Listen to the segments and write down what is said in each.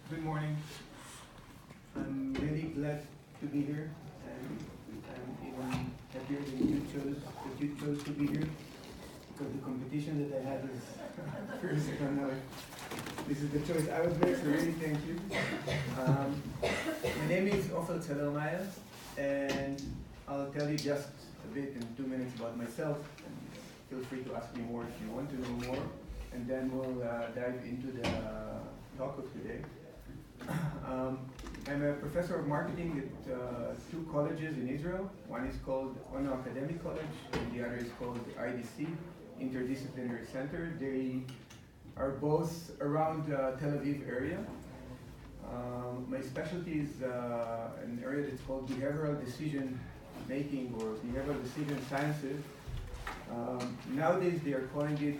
Good morning. I'm really glad to be here, and I'm even happier that you chose to be here, because the competition that I had is fierce. I don't know if this is the choice I would make, so really thank you. My name is Ofer Zellermayer, and I'll tell you just a bit in 2 minutes about myself, and feel free to ask me more if you want to know more, and then we'll dive into the talk of today. I'm a professor of marketing at two colleges in Israel. One is called Ono Academic College, and the other is called IDC, Interdisciplinary Center. They are both around the Tel Aviv area. My specialty is an area that's called behavioral decision making or behavioral decision sciences. Nowadays they are calling it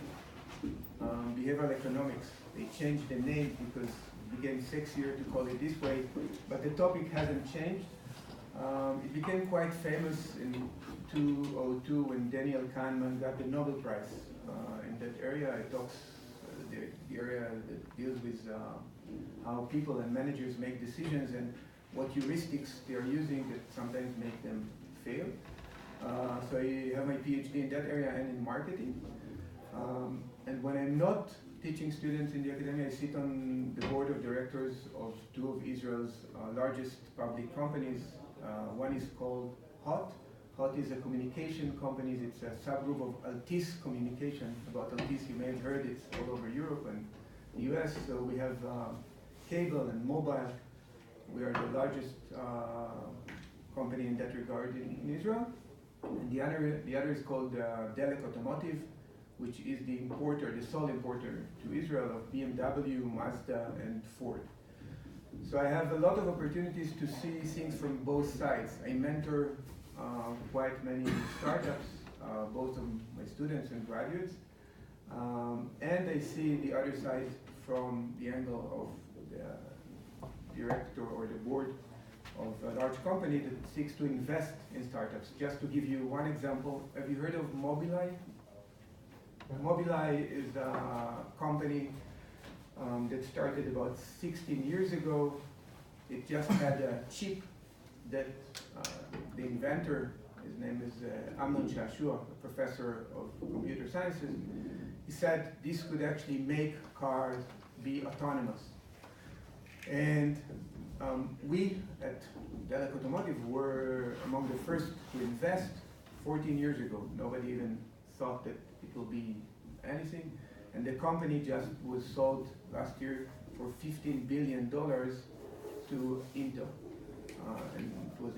behavioral economics. They changed the name because it became sexier to call it this way, but the topic hasn't changed. It became quite famous in 2002 when Daniel Kahneman got the Nobel Prize in that area. It talks the area that deals with how people and managers make decisions and what heuristics they are using that sometimes make them fail. So I have my PhD in that area and in marketing. And when I'm not teaching students in the academia, I sit on the board of directors of two of Israel's largest public companies. One is called HOT. HOT is a communication company. It's a subgroup of Altice Communication. About Altice, you may have heard it's all over Europe and the US. So we have cable and mobile. We are the largest company in that regard in Israel. And the other is called Delek Automotive, which is the sole importer to Israel of BMW, Mazda, and Ford. So I have a lot of opportunities to see things from both sides. I mentor quite many startups, both of my students and graduates, and I see the other side from the angle of the director or the board of a large company that seeks to invest in startups. Just to give you one example, have you heard of Mobileye? Mobileye is a company that started about 16 years ago. It just had a chip that the inventor, his name is Amnon Shashua, a professor of computer sciences, he said this could actually make cars be autonomous. And we at Delek Automotive were among the first to invest 14 years ago. Nobody even thought that it will be anything. And the company just was sold last year for $15 billion to Intel. And it was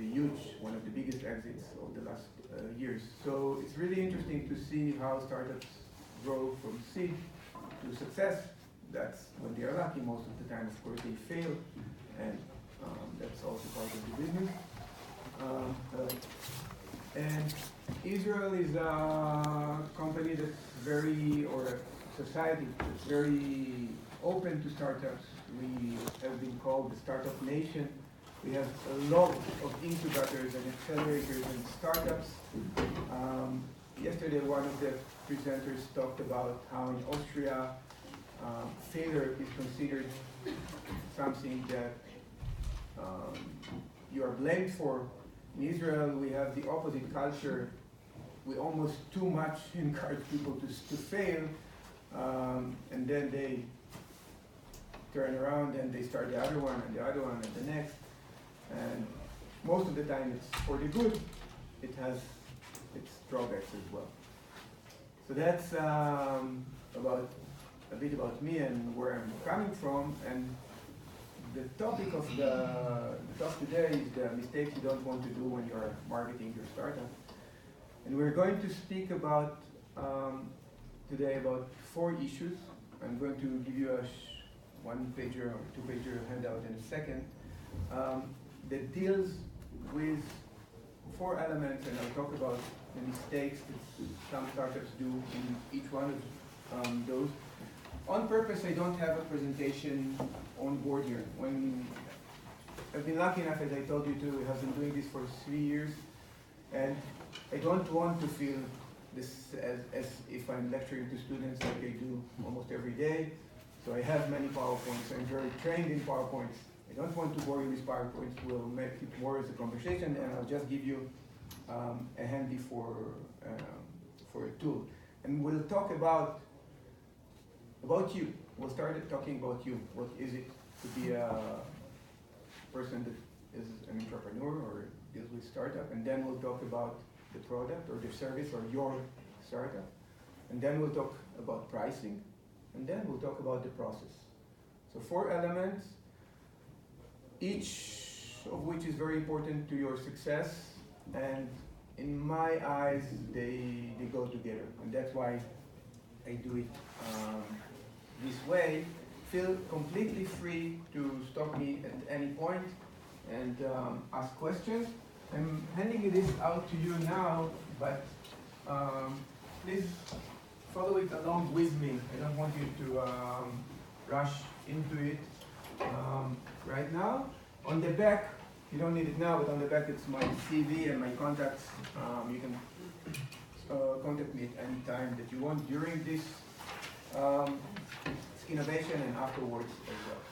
one of the biggest exits of the last years. So it's really interesting to see how startups grow from seed to success. That's when they are lucky. Most of the time, of course, they fail. And that's also part of the business. And Israel is a company or a society that's very open to startups. We have been called the startup nation. We have a lot of incubators and accelerators and startups. Yesterday, one of the presenters talked about how in Austria, failure is considered something that you are blamed for. In Israel, we have the opposite culture. We almost too much encourage people to fail, and then they turn around and they start the other one and the other one and the next. And most of the time it's for the good. It has its drawbacks as well. So that's a bit about me and where I'm coming from. And the topic of the talk today is the mistakes you don't want to do when you're marketing your startup. And we're going to speak about today about 4 issues. I'm going to give you a one-pager or two-pager handout in a second that deals with 4 elements, and I'll talk about the mistakes that some startups do in each one of those. On purpose, I don't have a presentation on board here. I've been lucky enough, as I told you, to have been doing this for 3 years, and I don't want to feel this as if I'm lecturing to students like I do almost every day. So I have many PowerPoints. I'm very trained in PowerPoints. I don't want to bore you with PowerPoints. We'll make it more as a conversation, and I'll just give you a handy for a tool. And we'll talk about you. We'll start talking about you. What is it to be a person that is an entrepreneur or deals with startup? And then we'll talk about the product or the service or your startup. And then we'll talk about pricing. And then we'll talk about the process. So 4 elements, each of which is very important to your success. And in my eyes, they go together. And that's why I do it this way. Feel completely free to stop me at any point and ask questions. I'm handing this out to you now, but please follow it along with me. I don't want you to rush into it right now. On the back, you don't need it now, but on the back it's my CV and my contacts. You can contact me at any time that you want during this Skinnovation and afterwards as well.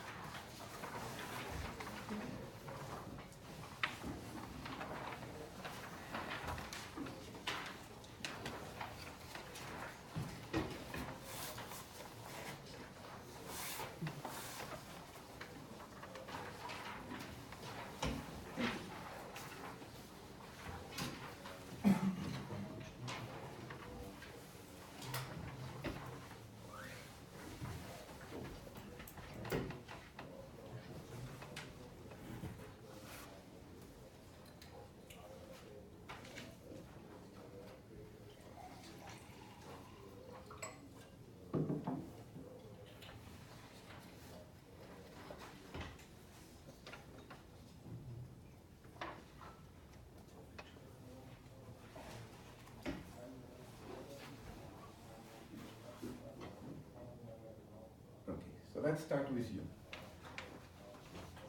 So let's start with you.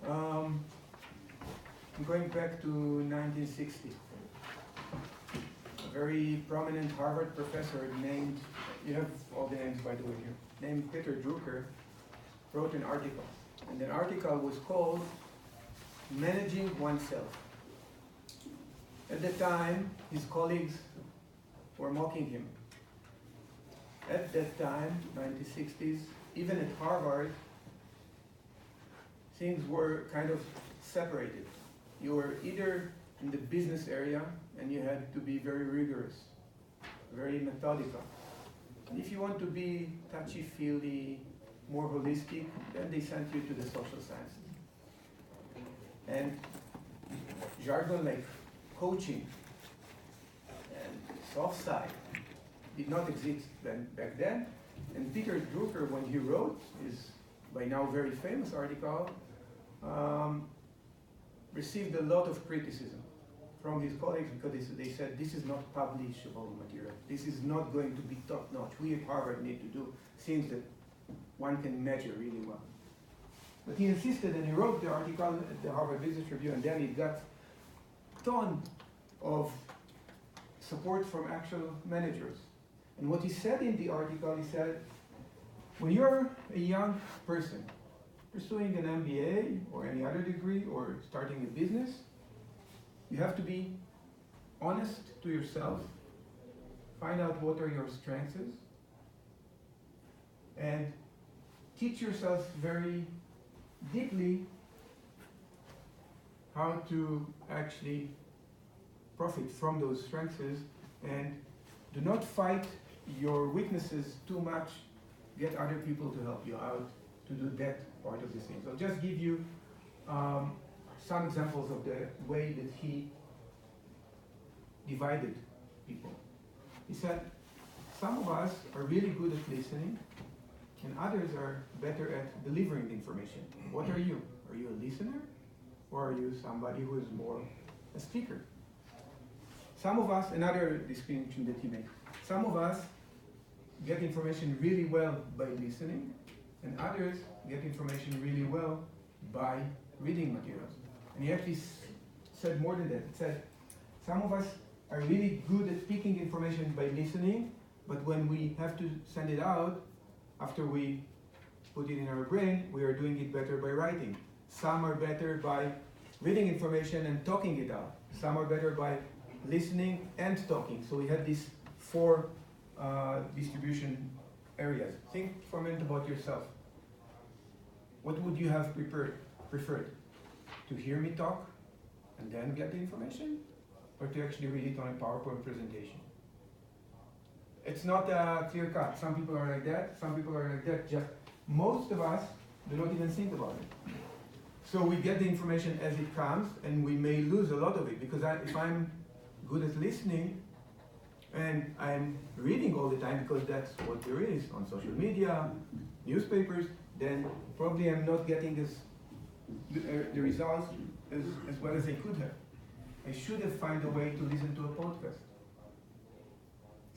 I'm going back to 1960. A very prominent Harvard professor named, you have all the names by the way here, named Peter Drucker, wrote an article. And the article was called Managing Oneself. At the time, his colleagues were mocking him. At that time, 1960s, even at Harvard, things were kind of separated. You were either in the business area and you had to be very rigorous, very methodical. And if you want to be touchy-feely, more holistic, then they sent you to the social sciences. And jargon like coaching and soft side did not exist back then. And Peter Drucker, when he wrote his by now very famous article, received a lot of criticism from his colleagues because they said this is not publishable material. This is not going to be top notch. We at Harvard need to do things that one can measure really well. But he insisted and he wrote the article at the Harvard Business Review, and then it got a ton of support from actual managers. And what he said in the article, he said, when you're a young person pursuing an MBA or any other degree or starting a business, you have to be honest to yourself, find out what are your strengths, and teach yourself very deeply how to actually profit from those strengths, and do not fight your weaknesses too much. Get other people to help you out to do that part of the thing. So I'll just give you some examples of the way that he divided people. He said, some of us are really good at listening, and others are better at delivering the information. What are you? Are you a listener, or are you somebody who is more a speaker? Some of us, another distinction that he made, some of us get information really well by listening, and others get information really well by reading materials. And he actually said more than that. He said, some of us are really good at picking information by listening, but when we have to send it out, after we put it in our brain, we are doing it better by writing. Some are better by reading information and talking it out. Some are better by listening and talking. So we have these four distribution areas. Think for a minute about yourself. What would you have preferred? To hear me talk and then get the information? Or to actually read it on a PowerPoint presentation? It's not clear cut. Some people are like that, some people are like that. Just most of us do not even think about it. So we get the information as it comes, and we may lose a lot of it, because if I'm good at listening and I'm reading all the time, because that's what there is on social media, newspapers, then probably I'm not getting the results as well as I could have. I should have found a way to listen to a podcast.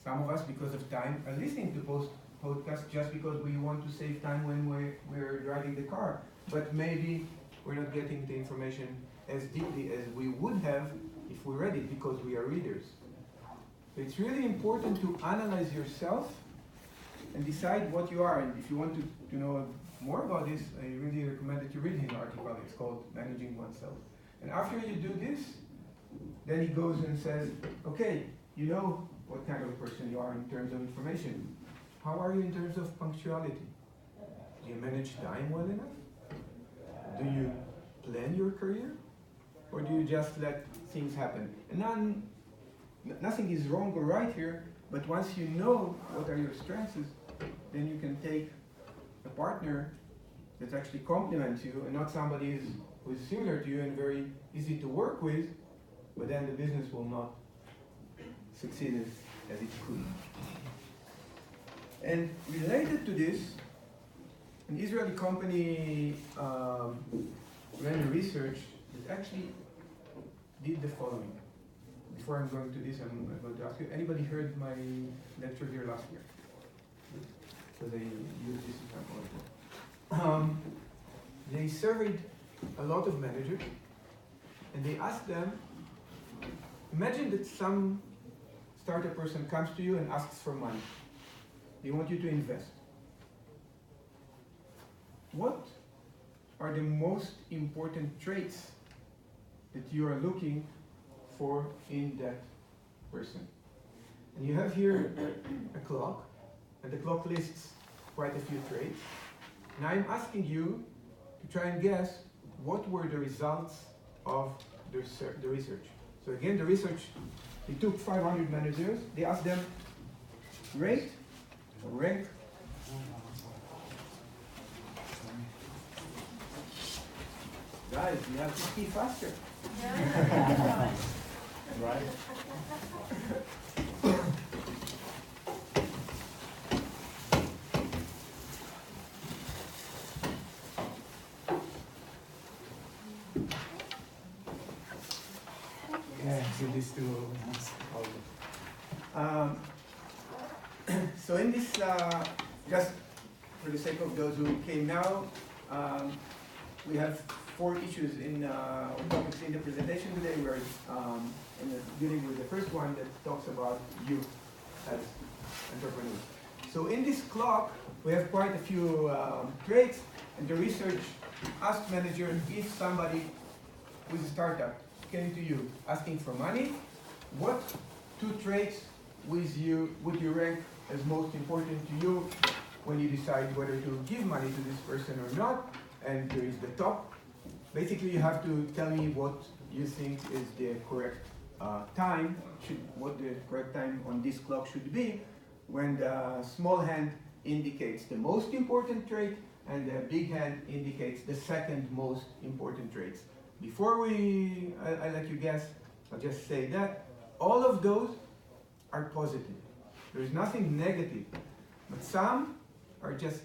Some of us, because of time, are listening to podcasts just because we want to save time when we're driving the car. But maybe we're not getting the information as deeply as we would have if we read it, because we are readers. It's really important to analyze yourself and decide what you are. And if you want to know more about this, I really recommend that you read his article. It's called Managing Oneself. And after you do this, then he goes and says, okay, you know what kind of a person you are in terms of information. How are you in terms of punctuality? Do you manage time well enough? Do you plan your career? Or do you just let things happen? And nothing is wrong or right here, but once you know what are your strengths, then you can take a partner that actually complements you, and not somebody who is similar to you and very easy to work with, but then the business will not succeed as it could. And related to this, an Israeli company ran a research that actually did the following. Before I'm going to this, I'm going to ask you, anybody heard my lecture here last year? Because I used this example. They surveyed a lot of managers, and they asked them, imagine that some startup person comes to you and asks for money. They want you to invest. What are the most important traits that you are looking for in that person? And you have here a clock, and the clock lists quite a few traits. And I'm asking you to try and guess what were the results of the research. So again, the research, they took 500 managers, they asked them, rate or rank. Guys, you have to speak faster. Right? Yeah, so these two. So in this, just for the sake of those who came now, we have 4 issues in topics in the presentation today. We're dealing with the first one that talks about you as entrepreneurs. So in this clock, we have quite a few traits, and the research asked managers if somebody with a startup came to you asking for money, what 2 traits would you rank as most important to you when you decide whether to give money to this person or not? And there is the top. Basically, you have to tell me what you think is the correct time, what the correct time on this clock should be, when the small hand indicates the most important trait and the big hand indicates the second most important traits. Before I let you guess, I'll just say that all of those are positive. There's nothing negative, but some are just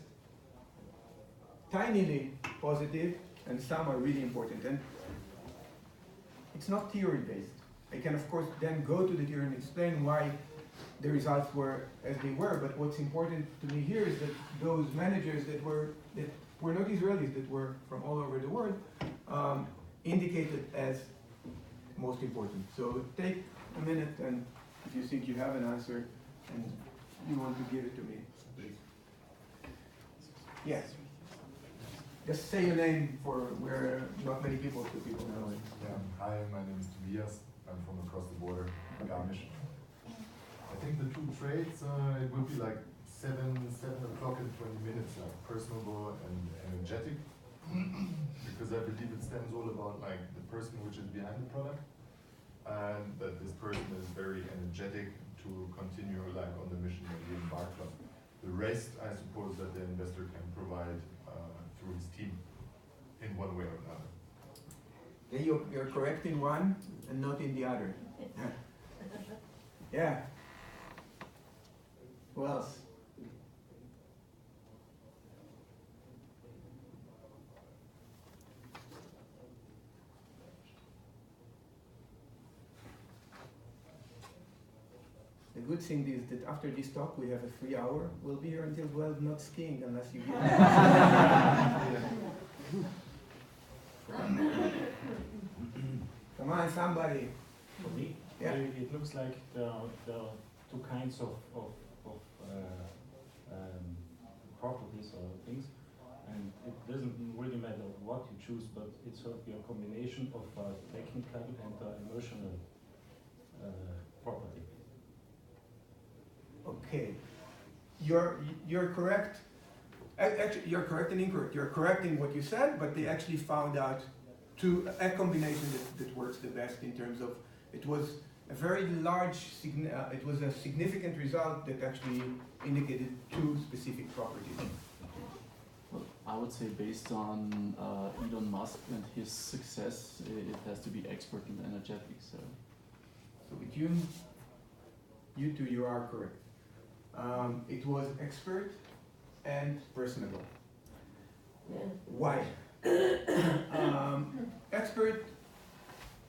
tinily positive, and some are really important. And it's not theory-based. I can, of course, then go to the theory and explain why the results were as they were, but what's important to me here is that those managers that were not Israelis, that were from all over the world, indicated as most important. So take a minute, and if you think you have an answer and you want to give it to me, please. Yes. Just say your name for where not many people know it. Yeah. Hi, my name is Tobias. I'm from across the border, Garmisch. I think the two trades, it will be like 7 o'clock and 20 minutes, like personable and energetic. Because I believe it stems all about like the person which is behind the product, and that this person is very energetic to continue like on the mission that we embarked on. The rest, I suppose, that the investor can provide through his team in one way or another. Yeah, you're correct in one and not in the other. Yeah. Who else? The good thing is that after this talk we have a free hour. We'll be here until 12, not skiing unless you get Come on, somebody. For me, Yeah. it looks like there are two kinds of properties or things, and it doesn't really matter what you choose, but it's sort of a combination of technical and emotional property. Okay, you're correct. Actually, you're correct and incorrect. You're correct in what you said, but they actually found out a combination that works the best in terms of it was a very large, it was a significant result that actually indicated two specific properties. Well, I would say based on Elon Musk and his success, it has to be expert and energetic. So with you two, you are correct. It was expert and personable. Why? Expert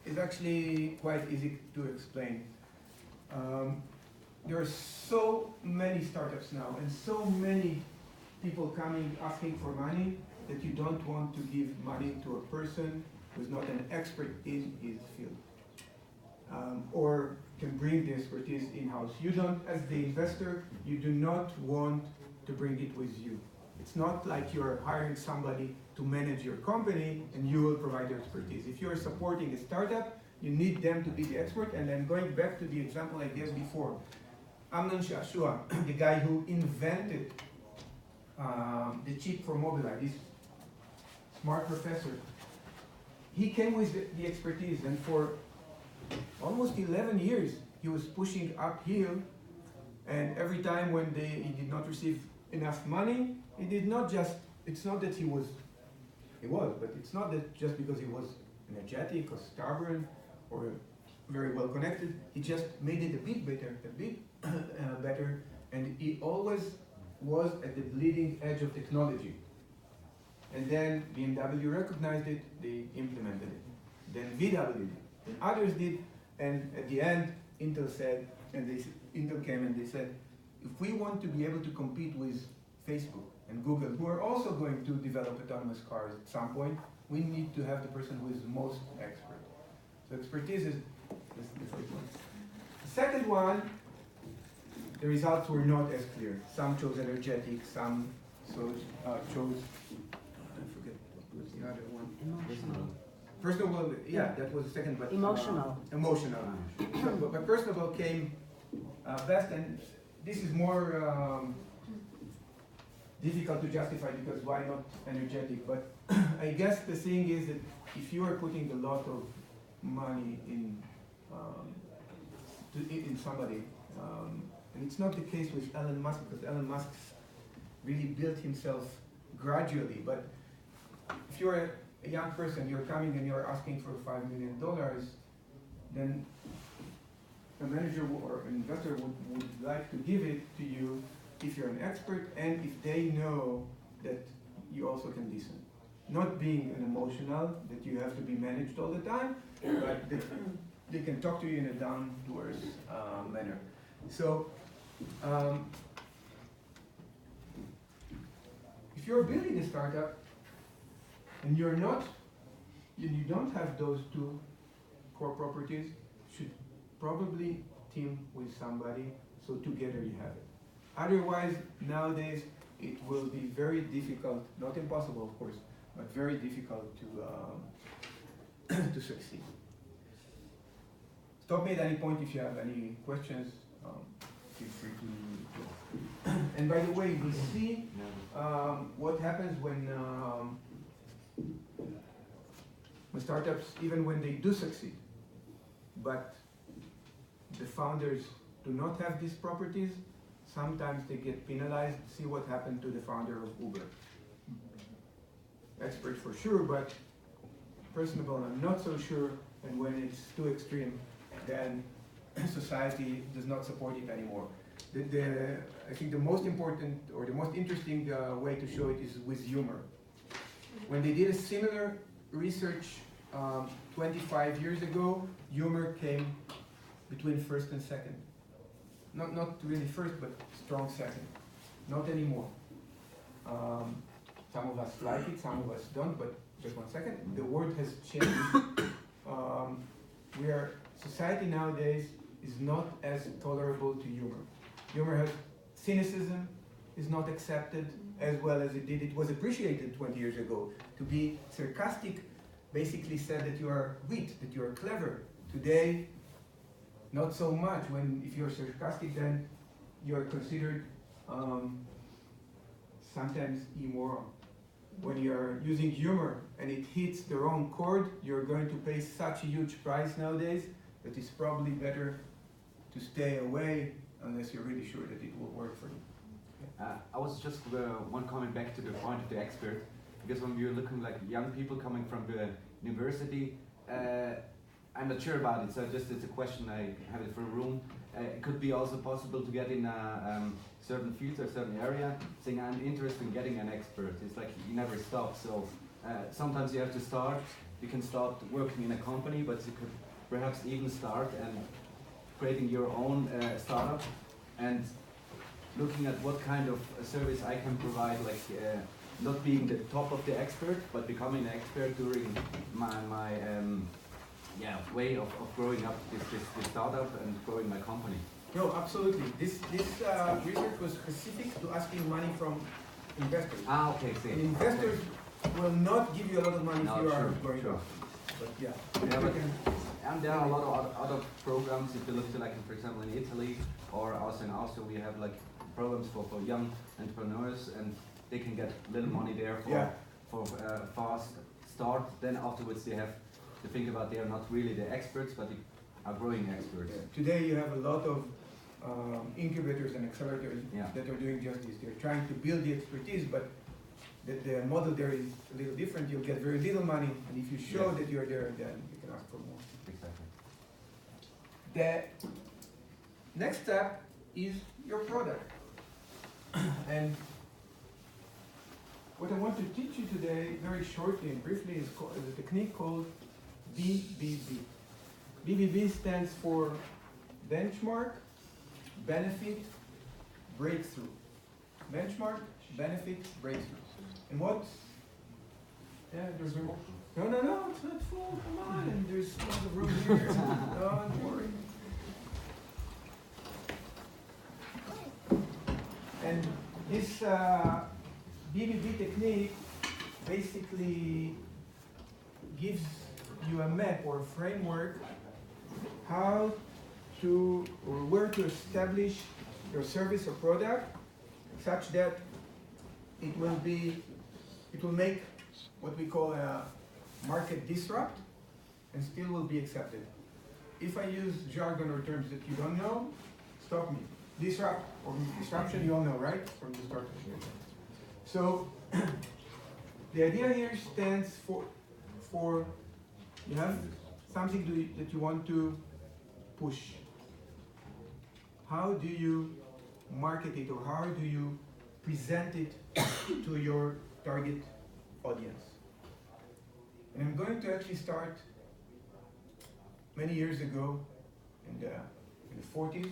is actually quite easy to explain. There are so many startups now and so many people coming asking for money that you don't want to give money to a person who's not an expert in his field. Or can bring the expertise in-house. You don't, as the investor, you do not want to bring it with you. It's not like you're hiring somebody to manage your company and you will provide the expertise. If you're supporting a startup, you need them to be the expert. And I'm going back to the example I gave before. Amnon Shashua, the guy who invented the chip for Mobileye, this smart professor, he came with the expertise, and for almost 11 years he was pushing uphill, and every time when he did not receive enough money, he did not just, it's not that he was, but it's not that just because he was energetic or stubborn or very well connected, he just made it a bit better, and he always was at the bleeding edge of technology. And then BMW recognized it, they implemented it. Then VW did, and others did, and at the end, Intel said, Intel came and they said, if we want to be able to compete with Facebook and Google, who are also going to develop autonomous cars at some point, we need to have the person who is most expert. So expertise is the first one. The second one, the results were not as clear. Some chose energetic, some chose, I forget what was the other one. Emotional. Personable, yeah, that was the second, but Emotional. Emotional. but personable came best, and this is more difficult to justify because why not energetic? But I guess the thing is that if you are putting a lot of money in somebody, and it's not the case with Elon Musk, because Elon Musk really built himself gradually. But if you're a young person, you're coming and you're asking for $5 million, then a manager or an investor would like to give it to you if you're an expert and if they know that you also can listen. Not being an emotional, that you have to be managed all the time, but they can talk to you in a down-to-earth manner. So, if you're building a startup and you don't have those two core properties, you should probably team with somebody so together you have it. Otherwise, nowadays, it will be very difficult, not impossible of course, but very difficult to, to succeed. Stop me at any point if you have any questions. Feel free to. And by the way, we see what happens when startups, even when they do succeed, but the founders do not have these properties, sometimes they get penalized. See what happened to the founder of Uber. Expert for sure, but personable, I'm not so sure. And when it's too extreme, then society does not support it anymore. I think the most important or the most interesting way to show it is with humor. When they did a similar research 25 years ago, humor came between first and second. Not really first, but strong second. Not anymore. Some of us like it, some of us don't, but just 1 second. The world has changed. Society nowadays is not as tolerable to humor. Humor has cynicism, is not accepted as well as it did. It was appreciated 20 years ago. To be sarcastic basically said that you are wit, that you are clever. Today, not so much. If you're sarcastic, then you are considered sometimes immoral. When you're using humor and it hits the wrong chord, you're going to pay such a huge price nowadays that it's probably better to stay away unless you're really sure that it will work for you. I was just one comment back to the point of the expert, because when we're looking like young people coming from the university, I'm not sure about it, so just it's a question I have it for a room. It could be also possible to get in a certain field or a certain area, saying I'm interested in getting an expert. It's like you never stop, so sometimes you have to start. You can start working in a company, but you could perhaps even start and creating your own startup and looking at what kind of service I can provide, like not being the top of the expert, but becoming an expert during my way of growing up this startup and growing my company. No, absolutely. This research was specific to asking money from investors. Ah, okay, see. And investors will not give you a lot of money if you are growing up. But yeah. And there are a lot of other programs. If you look to, like, for example, in Italy or also in Austria, we have like programs for young entrepreneurs, and they can get little money there for fast start. Then afterwards they have to think about they are not really the experts, but they are growing experts. Yeah. Today you have a lot of incubators and accelerators that are doing just this. They're trying to build the expertise, but the model there is a little different. You'll get very little money, and if you show that you're there, then you can ask for more. Exactly. The next step is your product. And what I want to teach you today, very shortly and briefly, is a technique called BBB. BBB stands for benchmark, benefit, breakthrough. Benchmark, benefit, breakthrough. And what? Yeah, there's room. No, it's not full. Come on, and there's lots of room here. Don't worry. And this BBB technique basically gives you a map or a framework how to or where to establish your service or product such that it will make what we call a market disrupt and still will be accepted. If I use jargon or terms that you don't know, stop me. Disrupt or disruption, you all know, right? From the start. So the idea here stands for you have something that you want to push. How do you market it, or how do you present it to your target audience? And I'm going to actually start many years ago in the 40s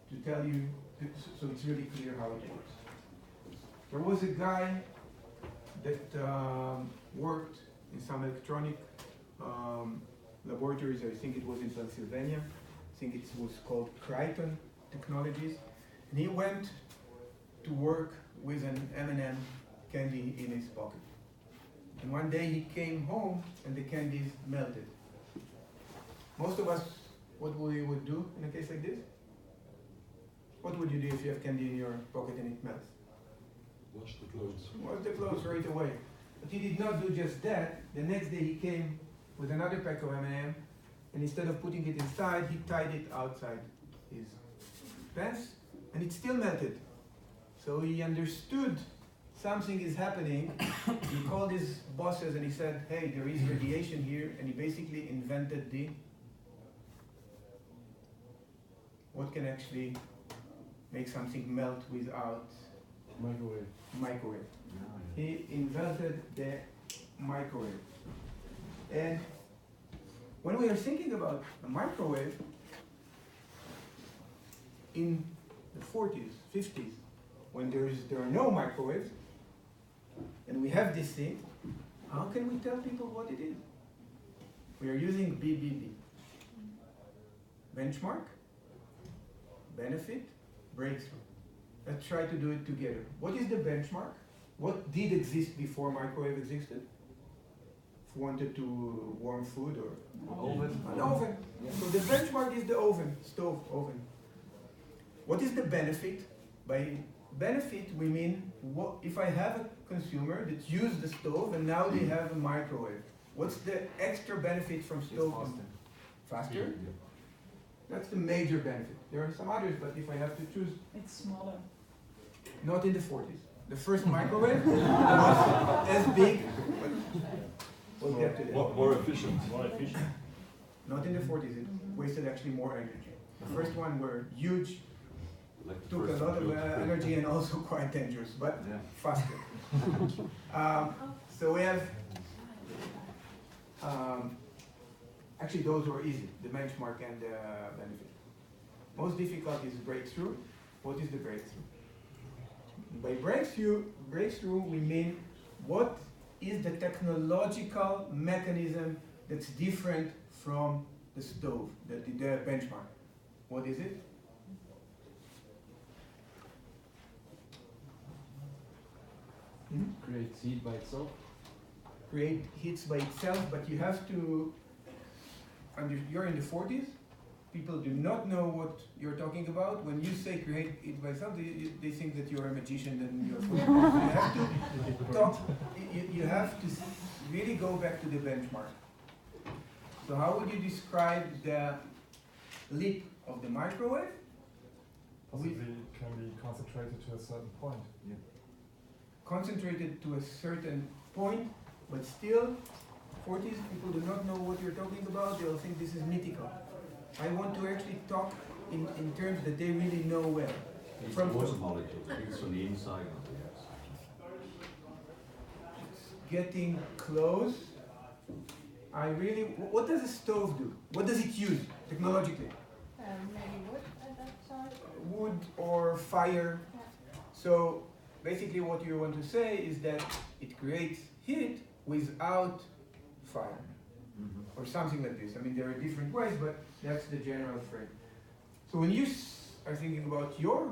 to tell you, so it's really clear how it works. There was a guy that worked in some electronic laboratories. I think it was in Pennsylvania. I think it was called Crichton Technologies. And he went to work with an M&M candy in his pocket. And one day he came home and the candies melted. Most of us, what we would do in a case like this? What would you do if you have candy in your pocket and it melts? Wash the clothes. Wash the clothes right away. But he did not do just that. The next day he came with another pack of M&M, and instead of putting it inside, he tied it outside his pants, and it still melted. So he understood something is happening. He called his bosses and he said, hey, there is radiation here, and he basically invented what can actually make something melt without microwave. He invented the microwave. And when we are thinking about a microwave, in the 40s, 50s, when there are no microwaves, and we have this thing, how can we tell people what it is? We are using BBB. Benchmark, benefit, breakthrough. Let's try to do it together. What is the benchmark? What did exist before microwave existed? If we wanted to warm food or Oven. an oven. So the benchmark is the oven, stove, oven. What is the benefit? By benefit we mean if I have a consumer that used the stove and now they have a microwave. What's the extra benefit from stove? Faster? That's the major benefit. There are some others, but if I have to choose, It's smaller. not in the 40s. The first microwave was as big, but we'll get to that. More efficient. More efficient. Not in the 40s, it wasted actually more energy. The first one were huge, Like the took a first lot of built. energy and also quite dangerous, but Yeah. faster. So we have, actually those were easy, the benchmark and the benefit. Most difficult is breakthrough. What is the breakthrough? By breakthrough we mean what is the technological mechanism that's different from the stove, the benchmark. What is it? Create heat by itself. Create heats by itself, but you have to, you're in the 40s, people do not know what you're talking about. When you say create it by itself, they think that you're a magician and you're you have to talk, you have to really go back to the benchmark. So how would you describe the leap of the microwave? Possibly it can be concentrated to a certain point. Concentrated to a certain point, but still, 40s people do not know what you're talking about. They'll think this is mythical. I want to actually talk in terms that they really know well. It's From water molecule. It's on the inside of the getting close. What does a stove do? What does it use technologically? Maybe wood at that side. Wood or fire. So basically what you want to say is that it creates heat without fire. Or something like this. I mean, there are different ways, but that's the general frame. So when you are thinking about your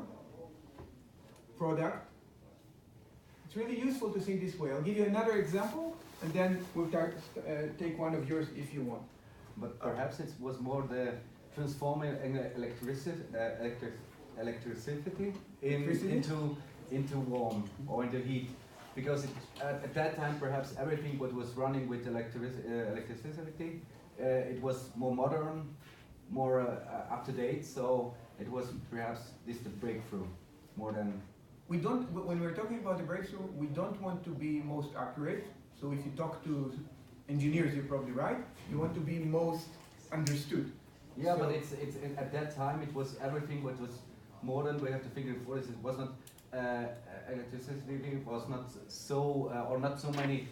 product, it's really useful to think this way. I'll give you another example, and then we'll take one of yours if you want. But perhaps it was more the transforming electricity into warm or into heat, because at that time perhaps everything what was running with electricity, it was more modern, more up to date. So it was perhaps this the breakthrough more than. When we're talking about the breakthrough, we don't want to be most accurate. So if you talk to engineers, you're probably right. You want to be most understood. Yeah, So- but it's at that time it was everything what was modern. We have to figure for this. It was not electricity was not so or not so many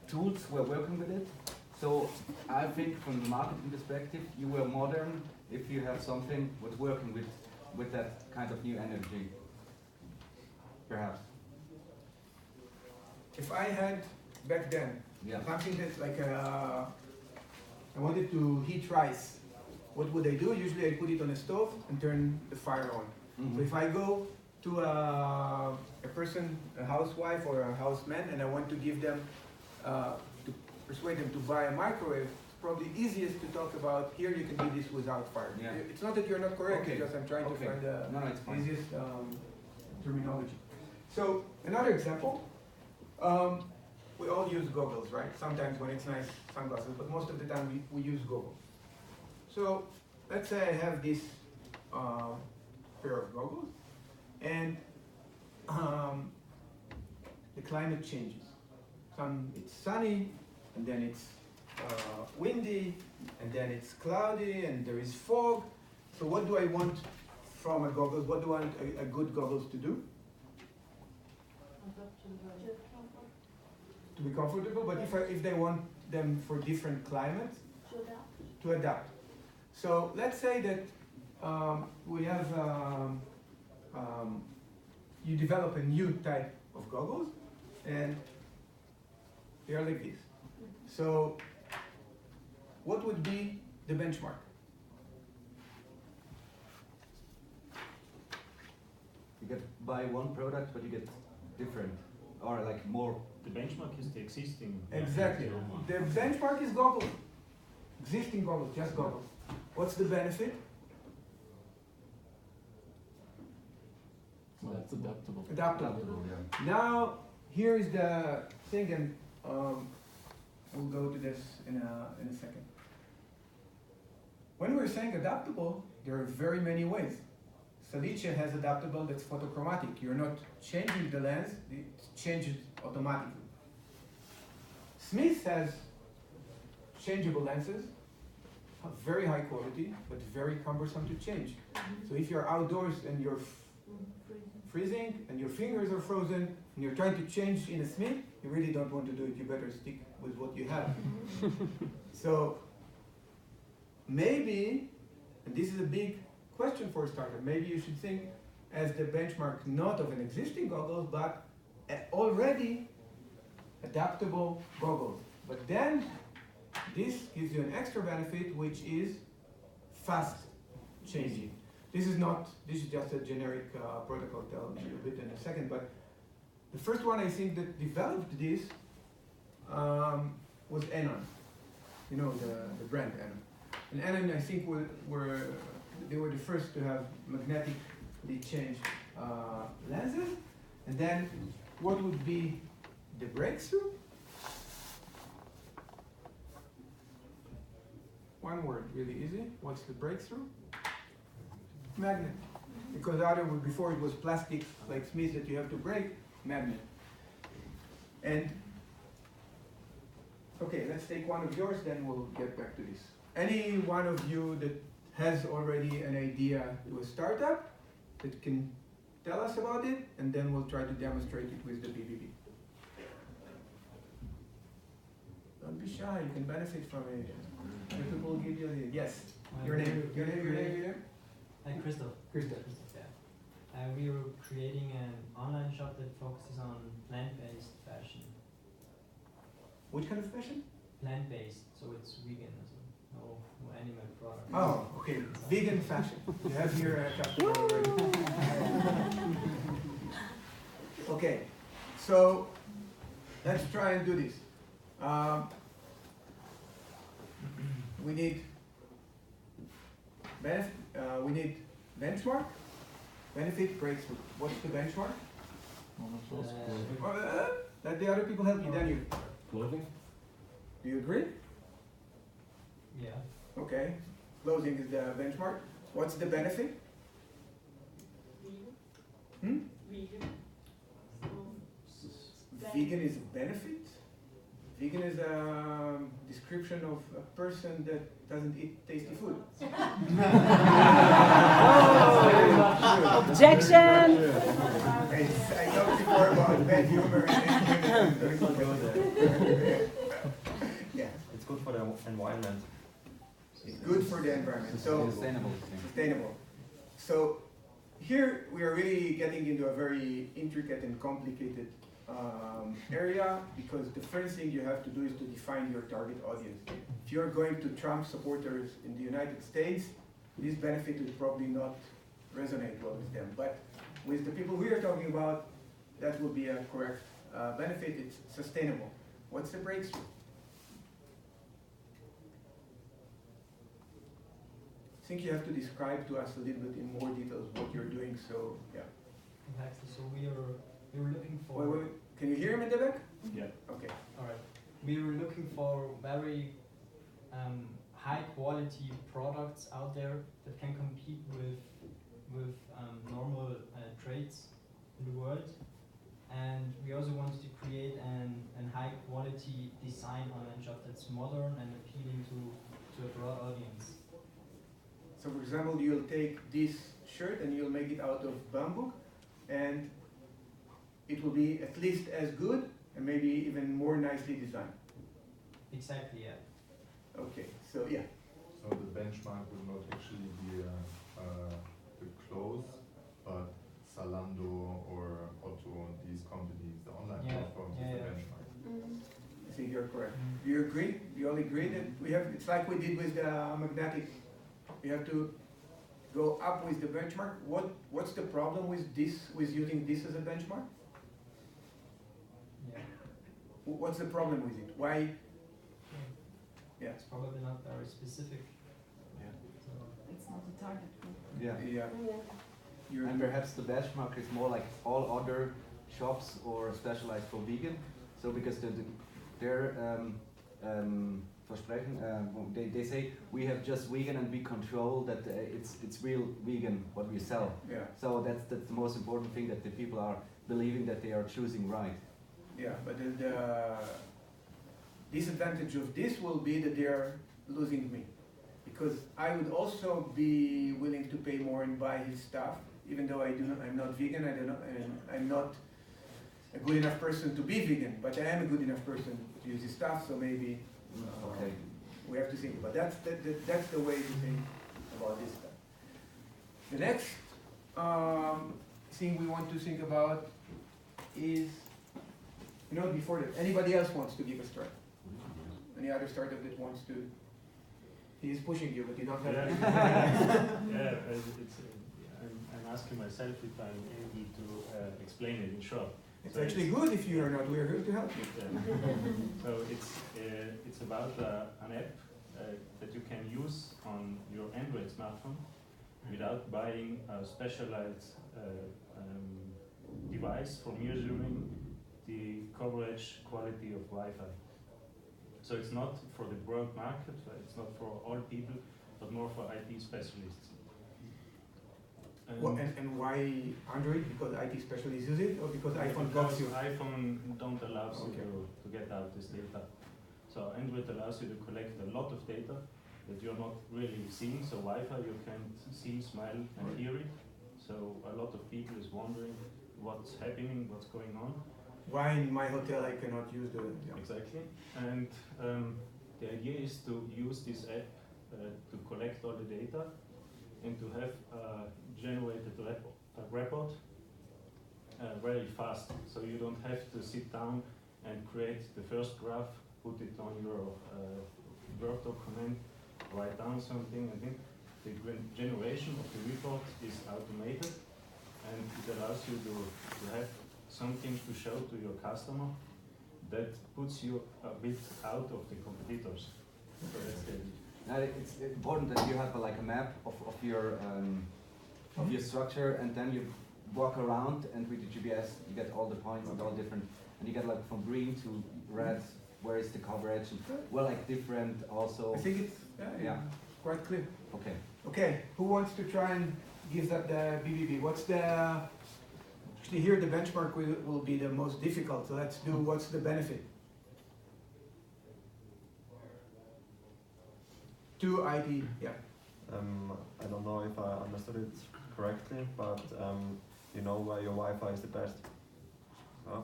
tools were working with it. So I think from the marketing perspective, you were modern if you have something what's working with that kind of new energy. Perhaps. If I had back then something that's like I wanted to heat rice, what would I do? Usually I put it on a stove and turn the fire on. So if I go to a person, a housewife or a houseman, and I want to give them, to persuade them to buy a microwave, it's probably easiest to talk about here you can do this without fire. Yeah. It's not that you're not correct, Okay. because I'm trying to Okay. find the No, no, it's fine. easiest terminology. So another example, we all use goggles, right? Sometimes when it's nice, sunglasses, but most of the time we use goggles. So let's say I have this pair of goggles, and the climate changes. It's sunny, and then it's windy, and then it's cloudy, and there is fog. So what do I want from a goggles? What do I want a good goggles to do? To be comfortable, but if they want them for different climates, to adapt. So let's say that we have you develop a new type of goggles, and they are like this. So what would be the benchmark? You get buy one product, but you get different, or like more. The benchmark is the existing. Exactly. The benchmark is goggles. Existing goggles, just goggles. What's the benefit? So that's adaptable. Adaptable. Yeah. Now, here is the thing, and we'll go to this in a second. When we're saying adaptable, there are very many ways. Salice has adaptable that's photochromatic. You're not changing the lens, it changes automatically. Smith has changeable lenses, very high quality, but very cumbersome to change. So if you're outdoors and you're freezing and your fingers are frozen and you're trying to change in a Smith, you really don't want to do it. You better stick with what you have. So maybe, and this is a big question for a starter, maybe you should think as the benchmark not of an existing goggles, but already adaptable goggles. But then this gives you an extra benefit, which is fast changing. This is just a generic protocol. I'll tell you a bit in a second. But the first one I think that developed this was Anon. You know the brand Anon. And Anon, I think, they were the first to have magnetically changed lenses. And then what would be the breakthrough? One word, really easy. What's the breakthrough? Magnet. Because before it was plastic like Smith that you have to break, magnet. And okay, let's take one of yours, then we'll get back to this. Any one of you that has already an idea to a startup that can tell us about it, and then we'll try to demonstrate it with the BBB. Don't be shy, you can benefit from it. People will give you the, yes, your name. Hi, Christoph. Christoph. Yeah. We were creating an online shop that focuses on plant-based fashion. Which kind of fashion? Plant-based, so it's vegan, so no animal products. Oh, okay, vegan fashion. You have here a customer already. Okay, so let's try and do this. We need benchmark, benefit, breakthrough. What's the benchmark? Let the other people help you, then you. Clothing? Do you agree? Yeah. Okay, closing is the benchmark. What's the benefit? Vegan is a benefit? Vegan is a description of a person that doesn't eat tasty food. Objection! I know before about bad humor and yeah. It's good for the environment. It's good for the environment. So sustainable. So here we are really getting into a very intricate and complicated area, because the first thing you have to do is to define your target audience. If you're going to Trump supporters in the United States, this benefit will probably not resonate well with them. But with the people we are talking about, that will be a correct benefit. It's sustainable. What's the breakthrough? I think you have to describe to us a little bit in more details what you're doing. So yeah. Exactly. So we were looking for. Wait, can you hear him in the back? Yeah. Okay. All right. We were looking for very high quality products out there that can compete with normal trades in the world, and we also wanted to create an high quality design online shop that's modern and appealing to a broad audience. So for example, you'll take this shirt and you'll make it out of bamboo, and it will be at least as good and maybe even more nicely designed. Exactly, yeah. Okay, so yeah. So the benchmark will not actually be the clothes, but Zalando or Otto and these companies, the online platforms is the benchmark. I think you're correct. Do you agree? You all agree that we have, it's like we did with the magnetic. We have to go up with the benchmark. What's the problem with this, with using this as a benchmark? Yeah. What's the problem with it? Why? Yeah. It's probably not very specific. Yeah. So It's not a target group. Yeah. Yeah. You're And perhaps the benchmark is more like all other shops or specialized for vegan. So because their versprechen, they say we have just vegan and we control that it's real vegan what we sell. Yeah. So that's the most important thing, that the people are believing that they are choosing right. Yeah, but the disadvantage of this will be that they are losing me, because I would also be willing to pay more and buy his stuff, even though I'm not vegan. I'm not a good enough person to be vegan, but I am a good enough person to use his stuff. So maybe Okay. we have to think about that's the way to think about this stuff. The next thing we want to think about is, before that, anybody else wants to give a start? Any other startup that wants to? He is pushing you, but you don't have. I'm asking myself if I'm able to explain it in short. It's actually good if you are not. We are here to help you. So it's about an app that you can use on your Android smartphone without buying a specialized device for measuring the coverage quality of Wi-Fi. So it's not for the broad market, it's not for all people, but more for IT specialists. And why Android? Because IT specialists use it, or because iPhone blocks you? iPhone don't allow Okay. you to get out this data. So Android allows you to collect a lot of data that you're not really seeing. So Wi-Fi you can see, smell, and hear it. So a lot of people is wondering what's happening, what's going on. Why in my hotel I cannot use the? Yeah. Exactly. And the idea is to use this app to collect all the data and to have generated report very fast. So you don't have to sit down and create the first graph, put it on your Word document, write down something, and then the generation of the report is automated, and it allows you to have something to show to your customer that puts you a bit out of the competitors. So that's the Now it's important that you have like a map of your structure, and then you walk around, and with the GPS you get all the points and all different, and you get like from green to red, where is the coverage, and well, like different also. I think it's Yeah. quite clear. Okay. Okay, who wants to try and give that the BBB? What's the? Actually, here the benchmark will be the most difficult. So let's do. What's the benefit? To ID, yeah. I don't know if I understood it correctly, but you know where your Wi-Fi is the best. Huh?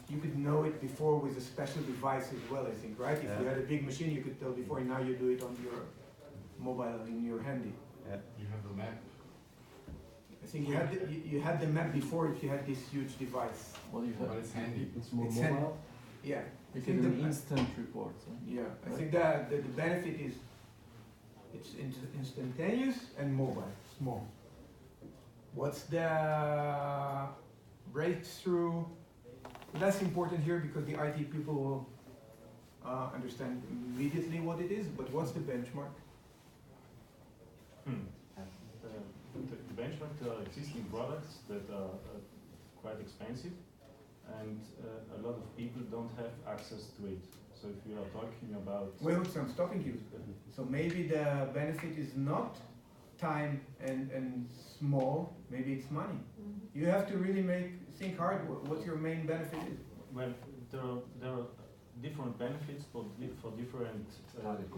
You could know it before with a special device as well, I think, right? If you had a big machine, you could tell before, and now you do it on your mobile, in your handy. Yeah. You have the map. I think you had the map before if you had this huge device. Well, you have. But it's handy. It's more It's mobile. Yeah. You think get an the- instant report. Huh? Yeah, I think that the benefit is it's instantaneous and mobile, small. What's the breakthrough? Less important here because the IT people will understand immediately what it is, but what's the benchmark? The benchmark are existing products that are quite expensive, and a lot of people don't have access to it. So if you are talking about... Well, I'm stopping you. So maybe the benefit is not time and small, maybe it's money. You have to really think hard what your main benefit is. Well, there are different benefits for different target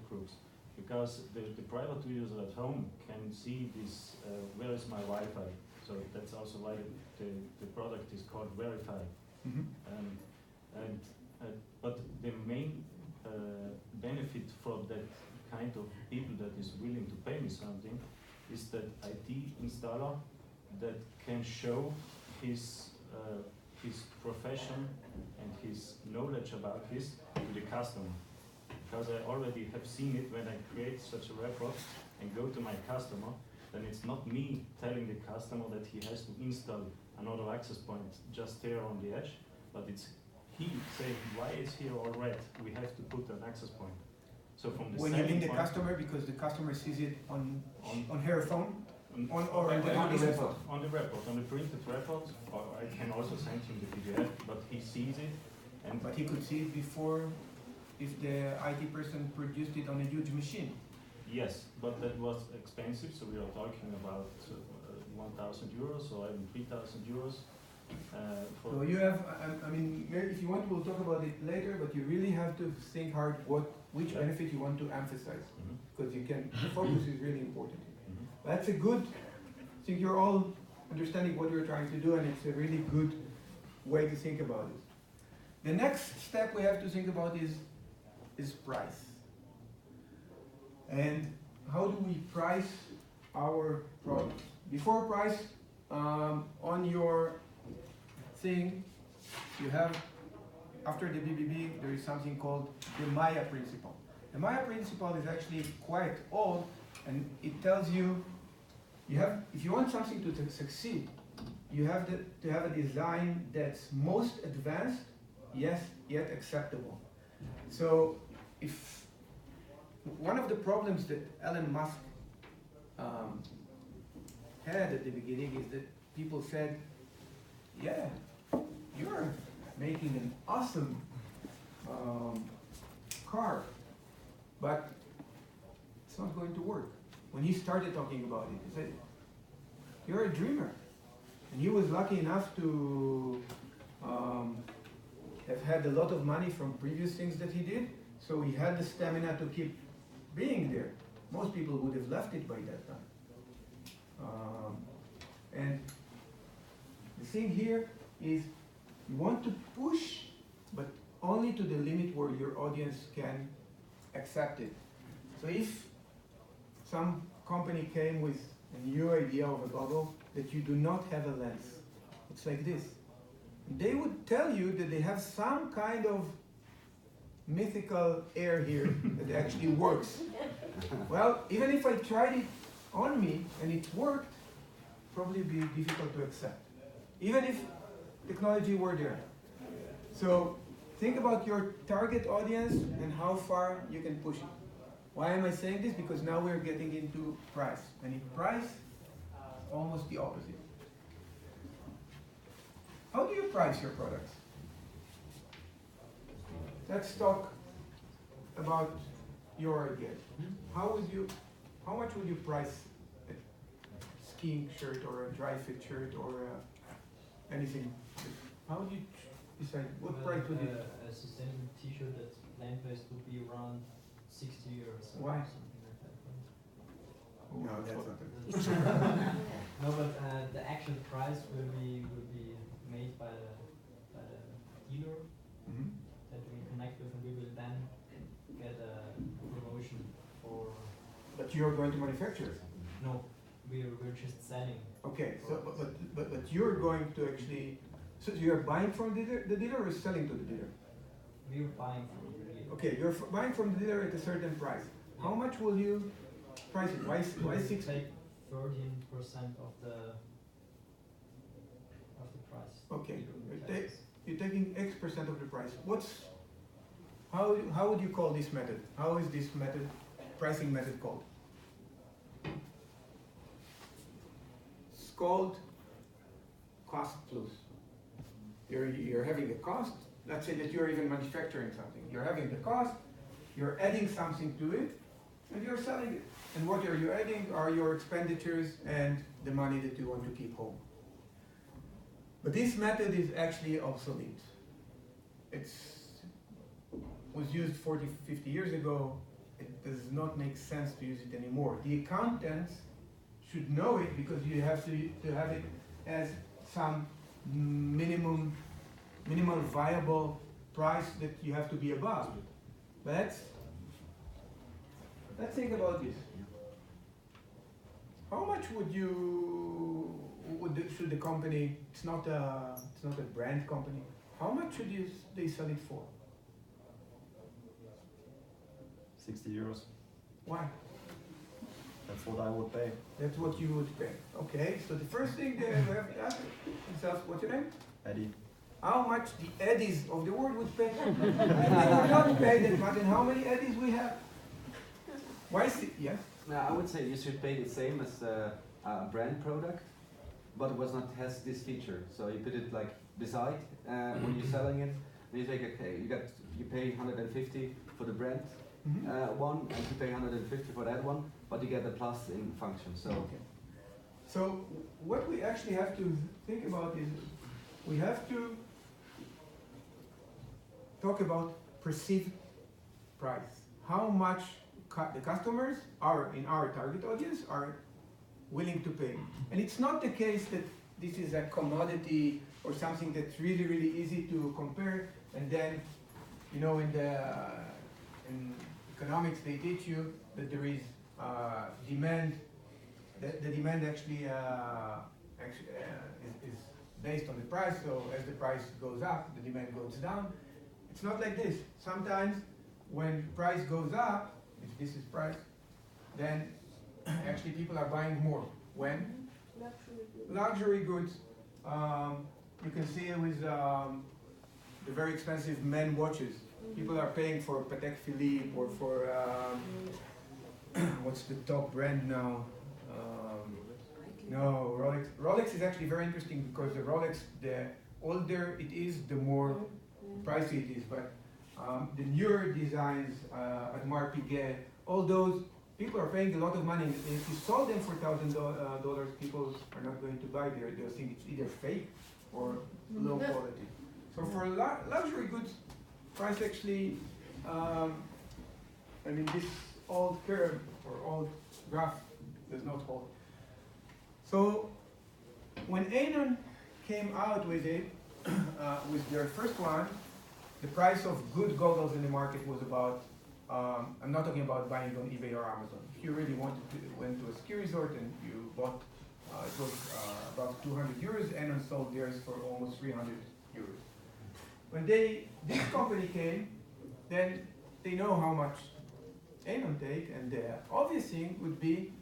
groups. Because the private user at home can see this, where is my Wi-Fi? So that's also why the product is called Verify. But the main benefit for that kind of people that is willing to pay me something is that IT installer that can show his profession and his knowledge about this to the customer. Because I already have seen it when I create such a report and go to my customer, then it's not me telling the customer that he has to install another access point just there on the edge, but it's he saying, why is here all red? We have to put an access point. So from the when you mean the customer, because the customer sees it on her phone? On the report, on the printed report, or I can also send him the PDF, but he sees it. But he could see it before if the IT person produced it on a huge machine. Yes, but that was expensive, so we are talking about 1,000 euros or even 3,000 euros. So you have, I mean, if you want, we'll talk about it later, but you really have to think hard which benefit you want to emphasize, because the focus is really important. That's a good, I think you're all understanding what you're trying to do, and it's a really good way to think about it. The next step we have to think about is price. And how do we price our products? Before price, on your thing, you have, after the BBB, there is something called the Maya principle. The Maya principle is actually quite old, and it tells you, if you want something to succeed, you have to have a design that's most advanced, yes, yet acceptable. So if one of the problems that Elon Musk had at the beginning is that people said, yeah, you're making an awesome car, but it's not going to work. When he started talking about it, he said, you're a dreamer. And he was lucky enough to have had a lot of money from previous things that he did, so he had the stamina to keep being there. Most people would have left it by that time. And the thing here is you want to push, but only to the limit where your audience can accept it. So if some company came with a new idea of a goggle that you do not have a lens, it's like this. They would tell you that they have some kind of mythical air here that actually works. Well, even if I tried it on me and it worked, probably be difficult to accept, even if technology were there. So think about your target audience and how far you can push it. Why am I saying this? Because now we're getting into price. And in price, almost the opposite. How do you price your products? Let's talk about your ideas. How much would you price a skiing shirt or a dry fit shirt or anything? How would you decide what price would you? A sustainable T-shirt that's land-based would be around 60 euros. Why? Something like that. No, that's not it. No, but the actual price will be made by the dealer that we connect with, and we will then get a promotion for. But you're going to manufacture it. No, we're just selling. Okay, so but you're going to actually. So you're buying from the dealer or selling to the dealer? We're buying from the dealer. Okay, you're buying from the dealer at a certain price. How much will you price it? Why 60? Take 13% of the price. Okay, you're taking X% of the price. How would you call this method? How is this method, pricing method called? It's called cost plus. You're having a cost. Let's say that you're even manufacturing something. You're having the cost, you're adding something to it, and you're selling it. And what are you adding are your expenditures and the money that you want to keep home. But this method is actually obsolete. It was used 40, 50 years ago. It does not make sense to use it anymore. The accountants should know it because you have to have it as some minimal viable price that you have to be above. But let's think about this. How much should the company? It's not a brand company. How much should they sell it for? 60 euros. Why? That's what I would pay. That's what you would pay. Okay. So the first thing that you have to ask yourself, what's your name? Eddie. How much the Eddies of the world would pay? And they would not pay that much. And how many Eddies we have? Why is it? Yes. I would say you should pay the same as a brand product, but it has this feature. So you put it like beside when you're selling it. Then you take you pay 150 for the brand one, and you pay 150 for that one, but you get the plus in function. So okay. So what we actually have to think about is we have to talk about perceived price. How much the customers in our target audience are willing to pay. And it's not the case that this is a commodity or something that's really, really easy to compare. And then, in economics they teach you that there is demand. The demand actually is based on the price. So as the price goes up, the demand goes down. It's not like this. Sometimes when price goes up, if this is price, then actually people are buying more. When? Luxury goods. You can see it with the very expensive men watches. People are paying for Patek Philippe or for what's the top brand now? No, Rolex. Rolex is actually very interesting because the Rolex, the older it is, the more pricey it is. But the newer designs, Audemars Piguet, all those, people are paying a lot of money. And if you sold them for $1,000, people are not going to buy there. They'll think it's either fake or low quality. So for luxury goods, price actually, this old curve or old graph does not hold. So when Anon came out with it, with their first one, the price of good goggles in the market was about, I'm not talking about buying on eBay or Amazon. If you really went to a ski resort and you bought, it was about 200 euros, Anon sold theirs for almost 300 euros. When this company came, then they know how much Anon take, and the obvious thing would be,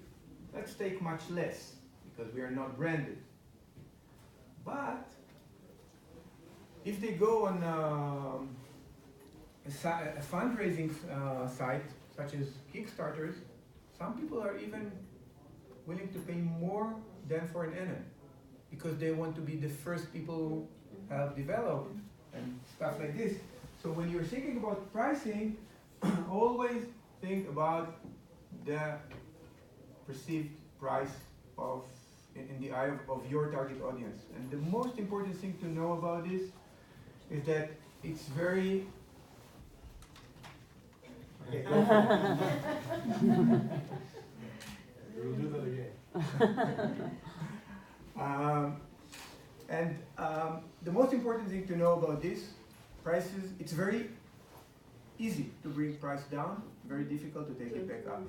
let's take much less, because we are not branded. But if they go on a fundraising site, such as Kickstarters, some people are even willing to pay more than for an Anon, because they want to be the first people who have developed and stuff like this. So when you're thinking about pricing, always think about the perceived price in the eye of your target audience. And the most important thing to know about this is that it's very... Okay, go for it. We'll do that again. The most important thing to know about this prices, it's very easy to bring price down, very difficult to take it back up.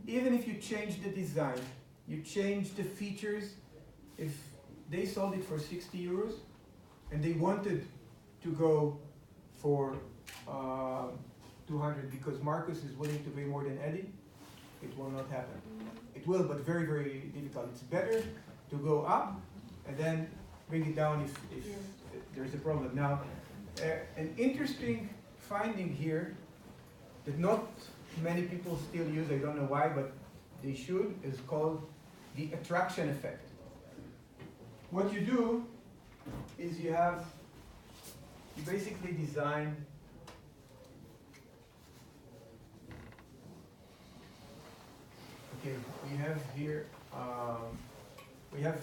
Even if you change the design, you change the features, if they sold it for 60 euros and they wanted to go for 200 because Marcus is willing to pay more than Eddie, it will not happen. It will, but very, very difficult. It's better to go up and then bring it down if there's a problem. Now, an interesting finding here that not many people still use, I don't know why, but they should, is called the attraction effect. What you do is you basically design we have here we have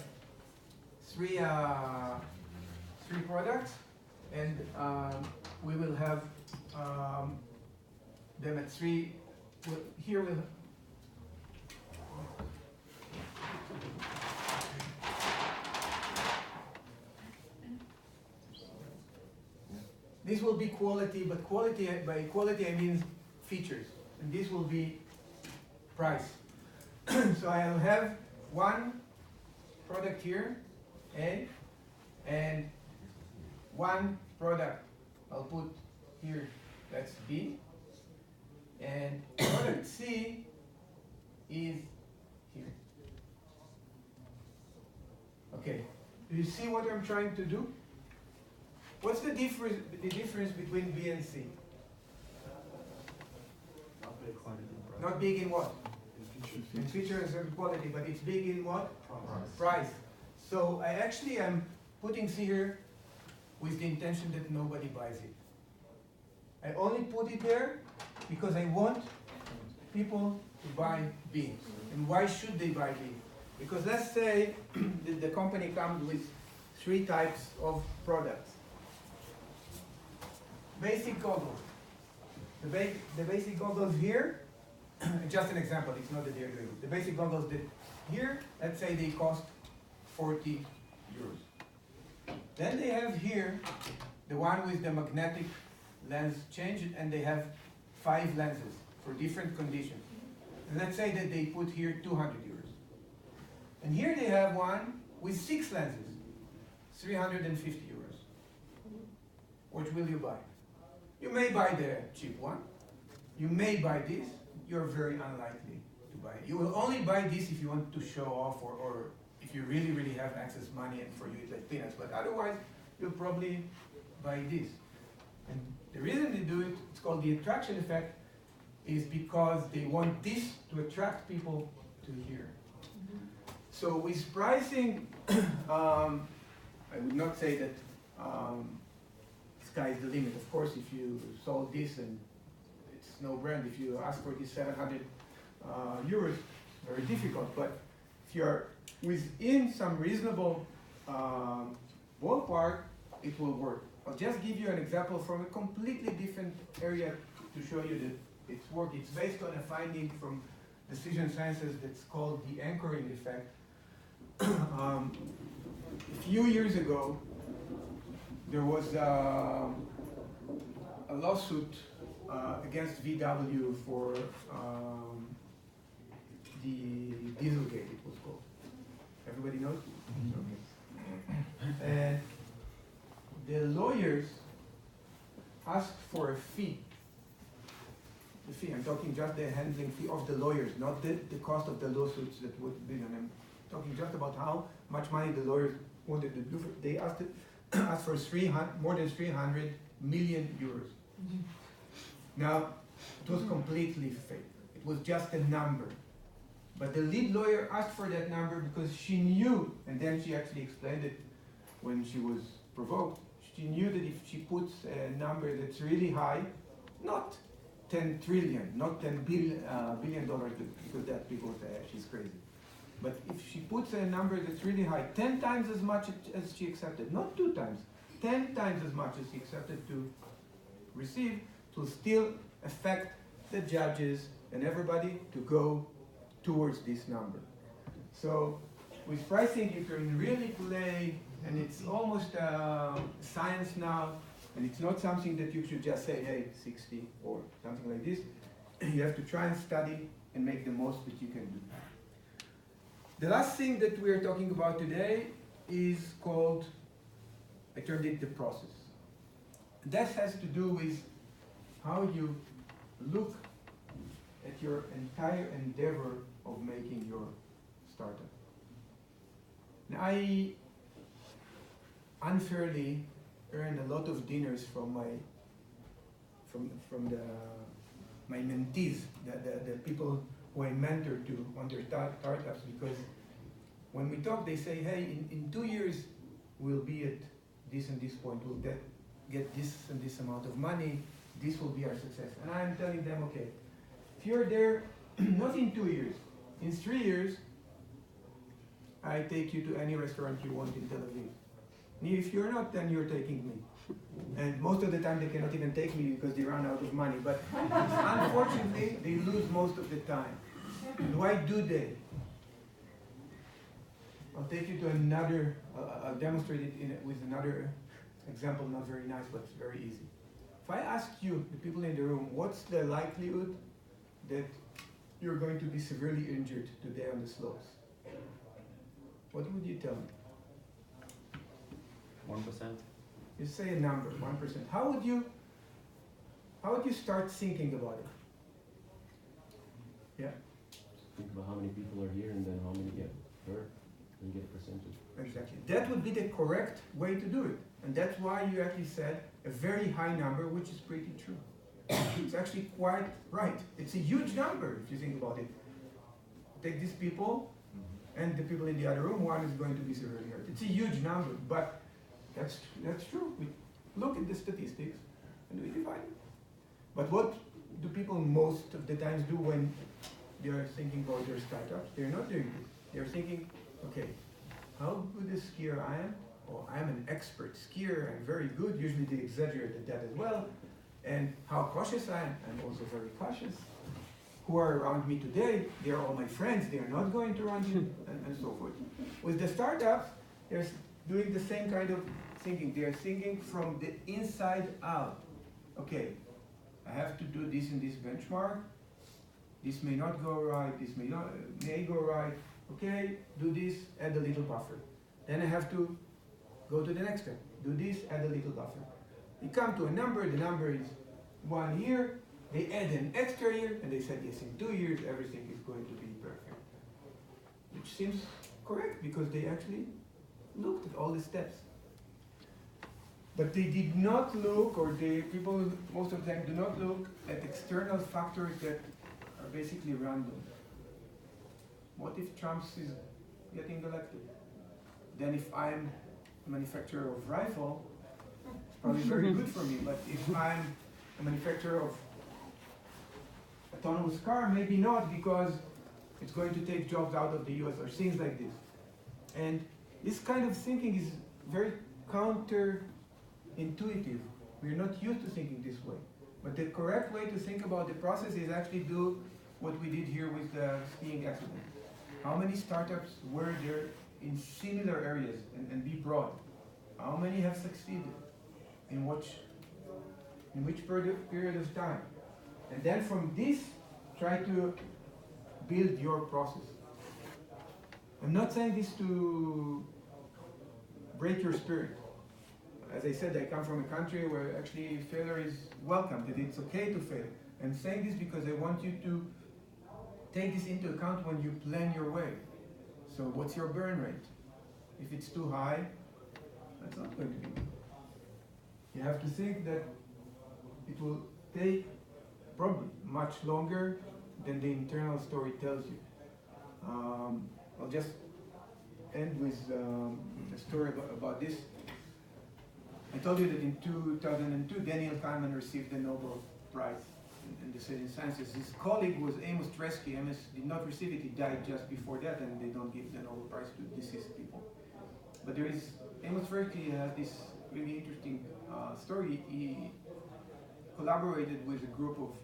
three products, and we will have them at three. Here we'll this will be quality, but by quality I mean features, and this will be price. So I'll have one product here, A, and one product I'll put here, that's B, and product C is here. Okay, do you see what I'm trying to do? What's the difference between B and C? Not big in what? In features and quality, but it's big in what? Price. So I actually am putting C here with the intention that nobody buys it. I only put it there because I want people to buy B. And why should they buy B? Because let's say the company comes with three types of products. Basic goggles. The basic goggles here, just an example, it's not that they're doing it. The basic goggles that here, let's say they cost 40 euros. Then they have here the one with the magnetic lens change, and they have 5 lenses for different conditions. And let's say that they put here 200 euros. And here they have one with 6 lenses, 350 euros. Which will you buy? You may buy the cheap one. You may buy this. You're very unlikely to buy it. You will only buy this if you want to show off, or if you really, really have excess money, and for you it's like peanuts. But otherwise, you'll probably buy this. And the reason they do it, it's called the attraction effect, is because they want this to attract people to here. So with pricing, I would not say that sky is the limit. Of course, if you sold this, and it's no brand, if you ask for this 700 euros, very difficult. But if you're within some reasonable ballpark, it will work. I'll just give you an example from a completely different area to show you that it's work. It's based on a finding from decision sciences that's called the anchoring effect. A few years ago, there was a lawsuit against VW for the Dieselgate, it was called. Everybody knows? Okay. And the lawyers asked for a fee. The fee, I'm talking just the handling fee of the lawyers, not the cost of the lawsuits that would be done. I'm talking just about how much money the lawyers wanted to do. They asked for more than 300 million euros. Now, it was completely fake. It was just a number. But the lead lawyer asked for that number because she knew, and then she actually explained it when she was provoked. She knew that if she puts a number that's really high, not 10 trillion, not $10 billion dollars, because that people say she's crazy. But if she puts a number that's really high, 10 times as much as she accepted, not 2 times, 10 times as much as she accepted to receive, it will still affect the judges and everybody to go towards this number. So with pricing, you can really play, and it's almost science now, and it's not something that you should just say, hey, 60 or something like this. You have to try and study and make the most that you can do. The last thing that we are talking about today is called, I termed it the process. That has to do with how you look at your entire endeavor of making your startup. Now, I unfairly earn a lot of dinners from my mentees, the people who I mentor to on their startups, because when we talk, they say, hey, in 2 years we'll be at this and this point, we'll get this and this amount of money, this will be our success. And I'm telling them, okay, if you're there, not in 2 years, in 3 years, I take you to any restaurant you want in Tel Aviv. And if you're not, then you're taking me. And most of the time they cannot even take me because they run out of money. But unfortunately, they lose most of the time. And why do they? I'll take you to another, I'll demonstrate it with another example, not very nice, but it's very easy. If I ask you, the people in the room, what's the likelihood that you're going to be severely injured today on the slopes? What would you tell me? 1%. You say a number, 1%. How would you start thinking about it? Yeah, Think about how many people are here and then how many get hurt and get a percentage. exactly. That would be the correct way to do it. And that's why you actually said a very high number, which is pretty true. It's actually quite right. It's a huge number if you think about it. Take these people and the people in the other room, one is going to be severely hurt. It's a huge number, but that's true. We look at the statistics and we divide it. But what do people most of the times do when they are thinking about their startups? They're not doing this. They're thinking, okay, how good a skier I am, or I'm an expert skier, I'm very good. Usually they exaggerate that as well. And how cautious I am, I'm also very cautious. Who are around me today, they're all my friends, they're not going to run you, and so forth. With the startups, they're doing the same kind of thinking. They're thinking from the inside out. Okay, I have to do this in this benchmark. This may not go right, this may go right. Okay, do this, add a little buffer. Then I have to go to the next step. Do this, add a little buffer. You come to a number, the number is 1 year, they add an extra year, and they said, yes, in 2 years, everything is going to be perfect. Which seems correct, because they actually looked at all the steps. But they did not look, or people, most of them do not look at external factors that are basically random. What if Trump is getting elected? Then if I'm a manufacturer of rifle, it's probably very good for me. But if I'm a manufacturer of autonomous car, maybe not, because it's going to take jobs out of the US or things like this. And this kind of thinking is very counterintuitive. We're not used to thinking this way. But the correct way to think about the process is actually do what we did here with the skiing accident. How many startups were there in similar areas, and be broad? How many have succeeded? In which period of time? And then from this, try to build your process. I'm not saying this to break your spirit. As I said, I come from a country where actually failure is welcome, that it's okay to fail. I'm saying this because I want you to take this into account when you plan your way. So what's your burn rate? If it's too high, that's not going to be good. You have to think that it will take probably much longer than the internal story tells you. I'll just end with a story about this. I told you that in 2002, Daniel Kahneman received the Nobel Prize in the sciences. His colleague was Amos Tversky. Amos did not receive it, he died just before that, and they don't give the Nobel Prize to deceased people. But there is, Amos Tversky has this really interesting story. He collaborated with a group of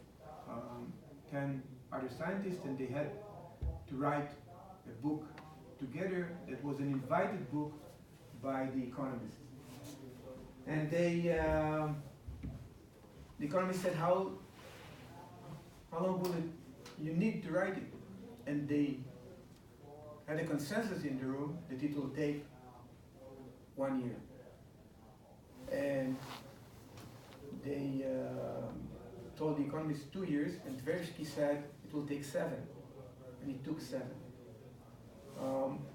10 other scientists, and they had to write a book together that was an invited book by The Economist. And The Economist said, how long will you need to write it? And they had a consensus in the room that it will take 1 year. And they told the economists 2 years, and Tversky said it will take 7, and it took 7.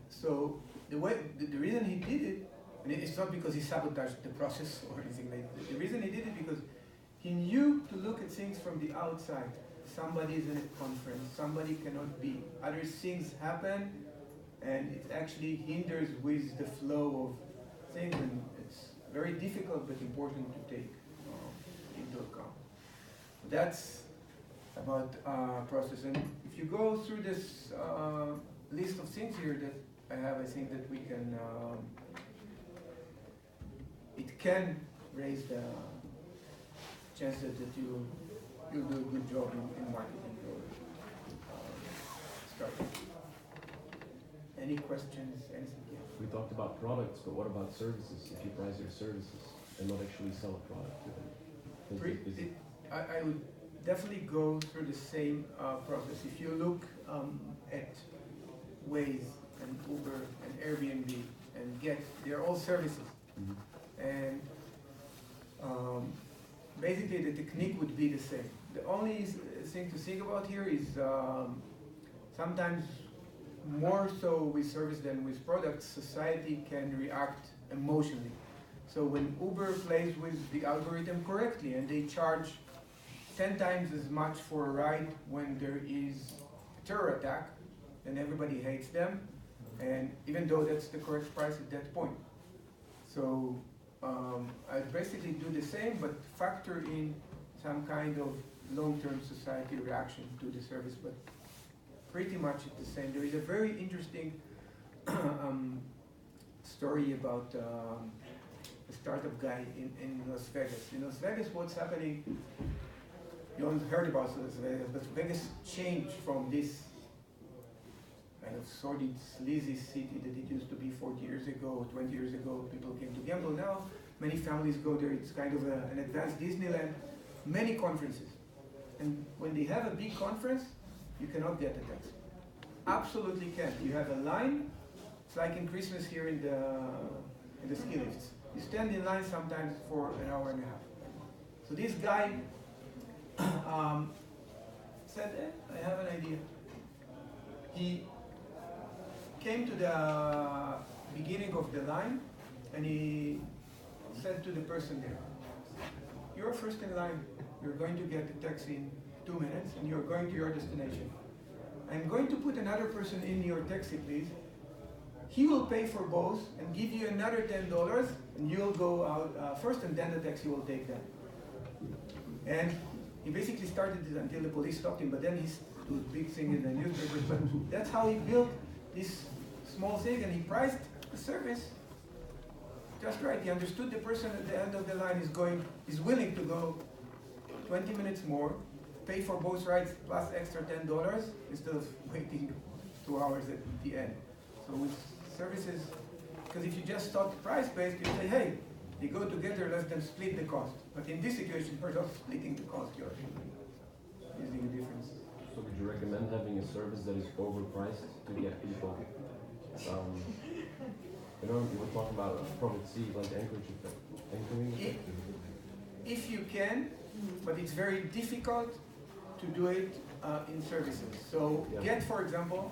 So the reason he did it, and it's not because he sabotaged the process or anything like that. The reason he did it because he knew to look at things from the outside. Somebody is in a conference, somebody cannot be. Other things happen, and it actually hinders with the flow of things, and it's very difficult but important to take into account. That's about process. And if you go through this list of things here that I have, I think that we can, it can raise the chances that you'll do a good job in marketing or starting. Any questions, anything? Yeah. We talked about products, but what about services? If you price your services and not actually sell a product to them? I would definitely go through the same process. If you look at Waze and Uber and Airbnb and Get, they're all services. Mm-hmm. And basically the technique would be the same. The only thing to think about here is sometimes more so with service than with products, society can react emotionally. So when Uber plays with the algorithm correctly and they charge 10 times as much for a ride when there is a terror attack, then everybody hates them, and even though that's the correct price at that point. So I basically do the same, but factor in some kind of long-term society reaction to the service, but pretty much it's the same. There is a very interesting story about a startup guy in Las Vegas. In Las Vegas, what's happening, you haven't heard about Las Vegas, but Vegas changed from this kind of sordid, sleazy city that it used to be 40 years ago, 20 years ago. People came to gamble. Now, many families go there. It's kind of an advanced Disneyland. Many conferences. And when they have a big conference, you cannot get a taxi. Absolutely can't. You have a line. It's like in Christmas here in the ski lifts. You stand in line sometimes for an hour and a half. So this guy said, I have an idea. He came to the beginning of the line and he said to the person there, you're first in line. You're going to get a taxi in 2 minutes and you're going to your destination. I'm going to put another person in your taxi, please. He will pay for both and give you another $10 and you'll go out first and then the taxi will take them. And he basically started it until the police stopped him, but then he was a big thing in the newspapers. But that's how he built this small thing, and he priced the service just right. He understood the person at the end of the line is willing to go 20 minutes more, pay for both rides plus extra $10 instead of waiting 2 hours at the end. So with services, because if you just thought price-based, you say, hey, they go together, let them split the cost. But in this situation, you're not splitting the cost, you're using a difference. So would you recommend having a service that is overpriced to get people? You know, you were talking about product C, like anchoring effect. If you can, but it's very difficult to do it in services. So Get, for example,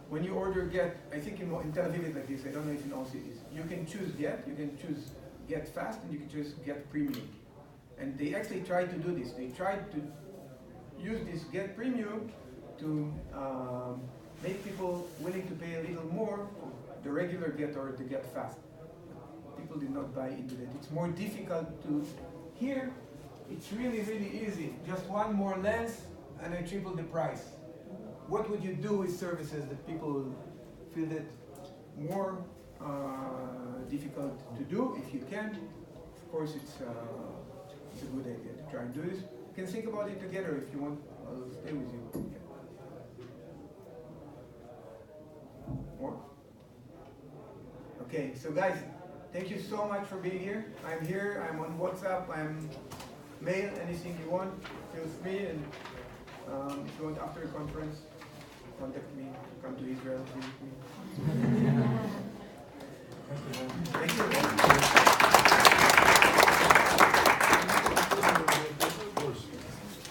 when you order Get, I think in Tel Aviv it's like this, I don't know if in all cities, you can choose Get, you can choose Get Fast, and you can choose Get Premium. And they actually tried to do this. They tried to use this Get Premium to make people willing to pay a little more for the regular Get or the Get Fast. People did not buy into that. It's more difficult to, here, it's really, really easy. Just one more lens and I triple the price. What would you do with services that people feel that more difficult to do? If you can, of course it's a good idea to try and do this. You can think about it together if you want. I'll stay with you. Yeah. More? Okay, so guys, thank you so much for being here. I'm here, I'm on WhatsApp, I'm mail, anything you want, feel free. And if you want after the conference, contact me, come to Israel, visit me. Thank you.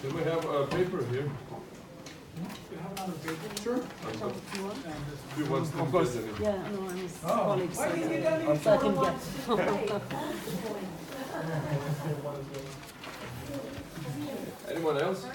Sure. Who wants to Of course. Yeah, no, I'm his Oh. colleague, Why didn't you tell me so I before? can get. Anyone else?